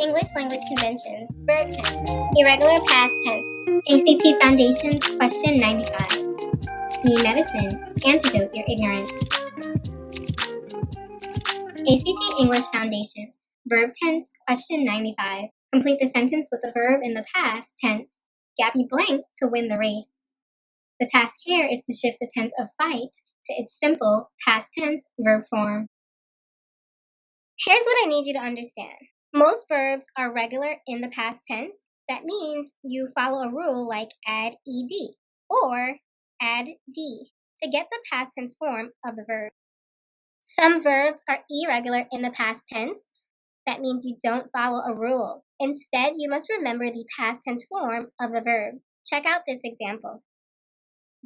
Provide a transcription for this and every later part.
English language conventions, verb tense, irregular past tense, ACT Foundations, question 95. Need medicine, antidote your ignorance. ACT English Foundation, verb tense, question 95. Complete the sentence with the verb in the past tense. Gabby blanked to win the race. The task here is to shift the tense of fight to its simple past tense verb form. Here's what I need you to understand. Most verbs are regular in the past tense. That means you follow a rule like add ed or add d to get the past tense form of the verb. Some verbs are irregular in the past tense. That means you don't follow a rule. Instead, you must remember the past tense form of the verb. Check out this example.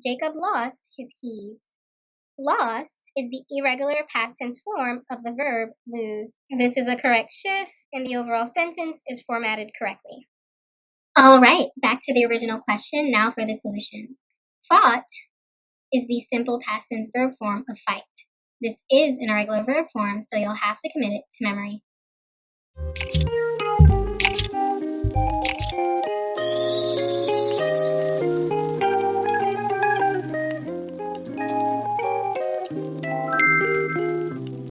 Jacob lost his keys. Lost is the irregular past tense form of the verb lose. This is a correct shift, and the overall sentence is formatted correctly. All right, back to the original question, now for the solution. Fought is the simple past tense verb form of fight. This is an irregular verb form, so you'll have to commit it to memory.